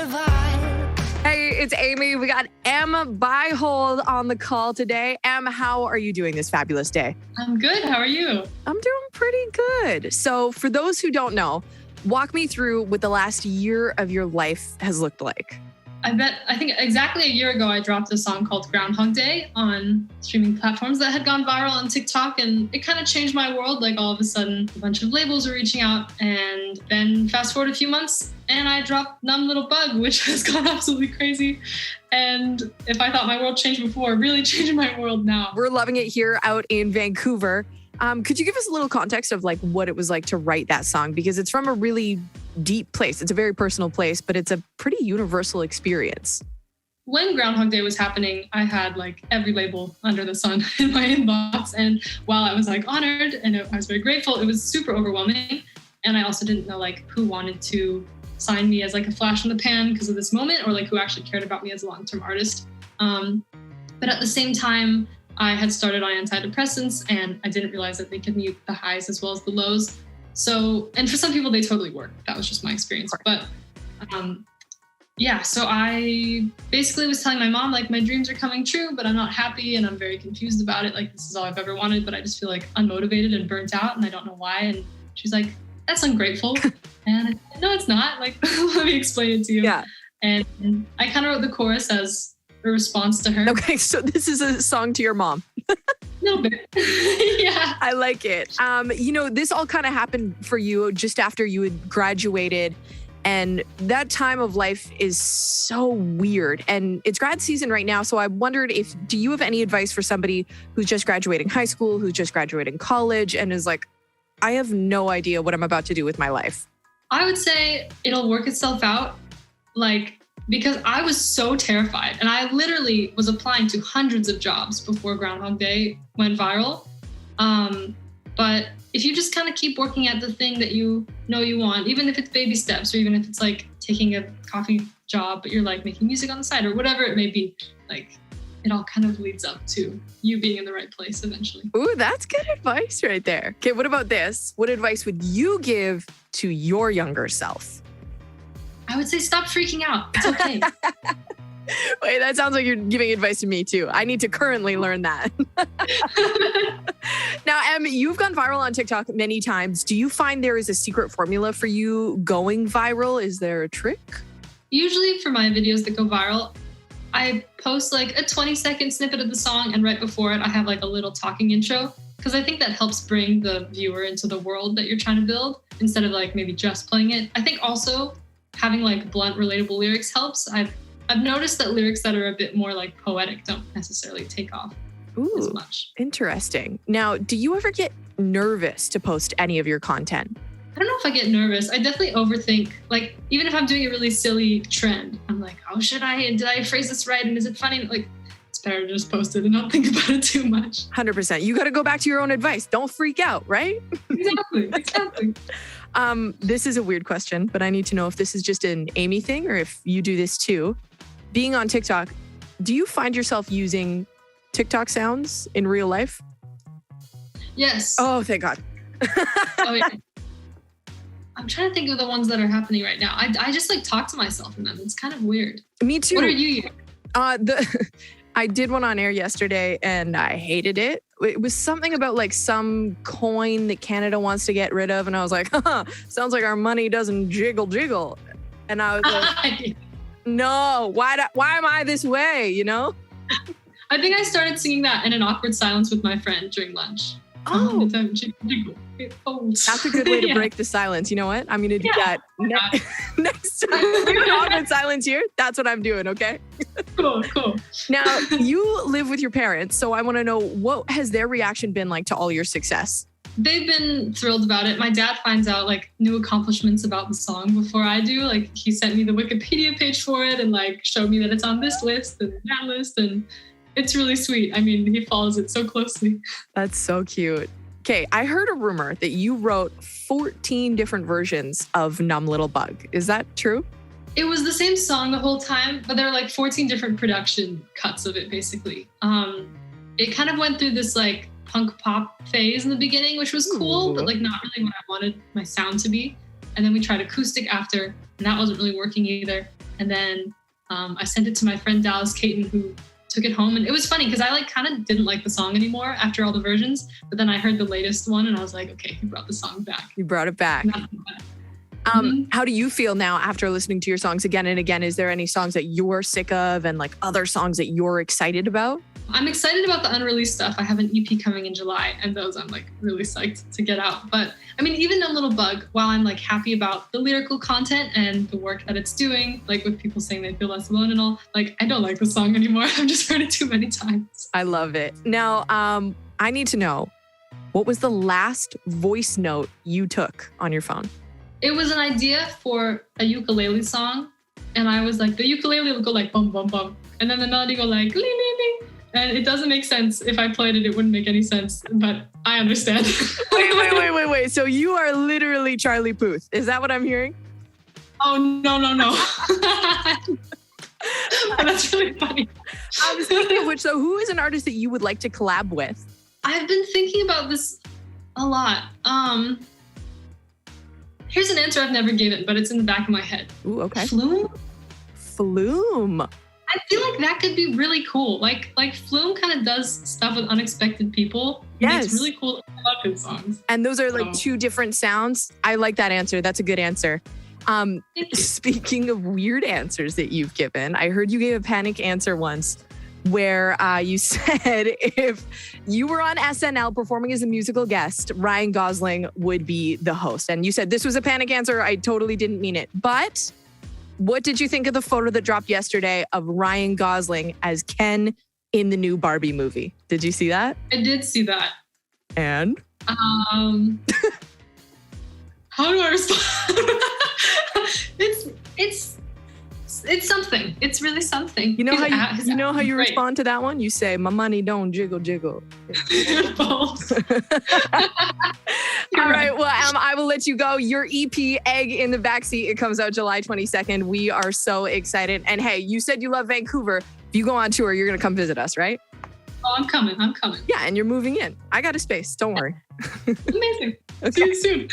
Hey, it's Amy. We got Em Beihold on the call today. Em, how are you doing this fabulous day? I'm good. How are you? I'm doing pretty good. So for those who don't know, walk me through what the last year of your life has looked like. I think exactly a year ago, I dropped a song called Groundhog Day on streaming platforms that had gone viral on TikTok, and it kind of changed my world. Like all of a sudden, a bunch of labels were reaching out, and then fast forward a few months, and I dropped Numb Little Bug, which has gone absolutely crazy. And if I thought my world changed before, really changing my world now. We're loving it here out in Vancouver. Could you give us a little context of like what it was like to write that song? Because it's from a really deep place. It's a very personal place, but it's a pretty universal experience. When Groundhog Day was happening, I had like every label under the sun in my inbox. And while I was like honored and I was very grateful, it was super overwhelming. And I also didn't know like who wanted to sign me as like a flash in the pan because of this moment, or like who actually cared about me as a long-term artist. But at the same time, I had started on antidepressants and I didn't realize that they could mute the highs as well as the lows. So, and for some people, they totally work. That was just my experience. But so I basically was telling my mom, like, my dreams are coming true, but I'm not happy and I'm very confused about it. Like, this is all I've ever wanted, but I just feel like unmotivated and burnt out and I don't know why. And she's like, that's ungrateful. And I said, no, it's not. Like, let me explain it to you. Yeah. And I kind of wrote the chorus as a response to her. Okay, so this is a song to your mom. A little bit. Yeah. I like it. This all kind of happened for you just after you had graduated. And that time of life is so weird. And it's grad season right now. So I wondered do you have any advice for somebody who's just graduating high school, who's just graduating college, and is like, I have no idea what I'm about to do with my life? I would say it'll work itself out. Because I was so terrified and I literally was applying to hundreds of jobs before Groundhog Day went viral. But if you just kind of keep working at the thing that you know you want, even if it's baby steps or even if it's like taking a coffee job, but you're like making music on the side or whatever it may be, like it all kind of leads up to you being in the right place eventually. Ooh, that's good advice right there. Okay, what about this? What advice would you give to your younger self? I would say stop freaking out. It's okay. Wait, that sounds like you're giving advice to me too. I need to currently learn that. Now, Em, you've gone viral on TikTok many times. Do you find there is a secret formula for you going viral? Is there a trick? Usually for my videos that go viral, I post like a 20-second snippet of the song, and right before it, I have like a little talking intro, because I think that helps bring the viewer into the world that you're trying to build instead of like maybe just playing it. I think also having like blunt, relatable lyrics helps. I've noticed that lyrics that are a bit more like poetic don't necessarily take off as much. Interesting. Now, do you ever get nervous to post any of your content? I don't know if I get nervous. I definitely overthink. Like, even if I'm doing a really silly trend, I'm like, oh, did I phrase this right? And is it funny? Like, it's better to just post it and not think about it too much. 100%. You got to go back to your own advice. Don't freak out, right? Exactly. This is a weird question, but I need to know if this is just an Amy thing or if you do this too. Being on TikTok, do you find yourself using TikTok sounds in real life? Yes. Oh, thank God. Oh, yeah. I'm trying to think of the ones that are happening right now. I just like talk to myself in them. It's kind of weird. Me too. What are you using? I did one on air yesterday and I hated it. It was something about like some coin that Canada wants to get rid of. And I was like, sounds like our money doesn't jiggle. And I was like, no, why am I this way? You know? I think I started singing that in an awkward silence with my friend during lunch. Oh, That's a good way to break the silence. You know what? I'm going to do that next time. We're in awkward silence here. That's what I'm doing. Okay. Cool. Now, you live with your parents. So I want to know, what has their reaction been like to all your success? They've been thrilled about it. My dad finds out like new accomplishments about the song before I do. Like he sent me the Wikipedia page for it and like showed me that it's on this list and that list, and it's really sweet. I mean, he follows it so closely. That's so cute. Okay, I heard a rumor that you wrote 14 different versions of Numb Little Bug. Is that true? It was the same song the whole time, but there were like 14 different production cuts of it, basically. It kind of went through this like punk pop phase in the beginning, which was cool, but like not really what I wanted my sound to be. And then we tried acoustic after, and that wasn't really working either. And then I sent it to my friend Dallas Caton, who took it home. And it was funny because I like kind of didn't like the song anymore after all the versions. But then I heard the latest one and I was like, okay, he brought the song back. You brought it back. How do you feel now after listening to your songs again and again? Is there any songs that you're sick of and like other songs that you're excited about? I'm excited about the unreleased stuff. I have an EP coming in July, and those I'm like really psyched to get out. But I mean, even No Little Bug, while I'm like happy about the lyrical content and the work that it's doing, like with people saying they feel less alone and all, like I don't like the song anymore. I've just heard it too many times. I love it. Now, I need to know, what was the last voice note you took on your phone? It was an idea for a ukulele song, and I was like, the ukulele will go like bum bum bum, and then the melody go like ling ling ling. And it doesn't make sense. If I played it, it wouldn't make any sense. But I understand. Wait. So you are literally Charlie Puth. Is that what I'm hearing? Oh, no. That's really funny. Speaking of which, so who is an artist that you would like to collab with? I've been thinking about this a lot. Here's an answer I've never given, but it's in the back of my head. Ooh, okay. Flume. I feel like that could be really cool. Like Flume kind of does stuff with unexpected people. Yes. It's really cool. I love his songs. And those are like two different sounds. I like that answer. That's a good answer. Speaking of weird answers that you've given, I heard you gave a panic answer once where you said if you were on SNL performing as a musical guest, Ryan Gosling would be the host. And you said this was a panic answer. I totally didn't mean it. But what did you think of the photo that dropped yesterday of Ryan Gosling as Ken in the new Barbie movie? Did you see that? I did see that. And? How do I respond? It's something. It's really something. You know how you respond to that one? You say, "My money don't jiggle jiggle." All right. Well, I will let you go. Your EP, Egg in the Backseat, it comes out July 22nd. We are so excited. And hey, you said you love Vancouver. If you go on tour, you're going to come visit us, right? Oh, I'm coming. Yeah, and you're moving in. I got a space. Don't worry. Amazing. Okay. See you soon.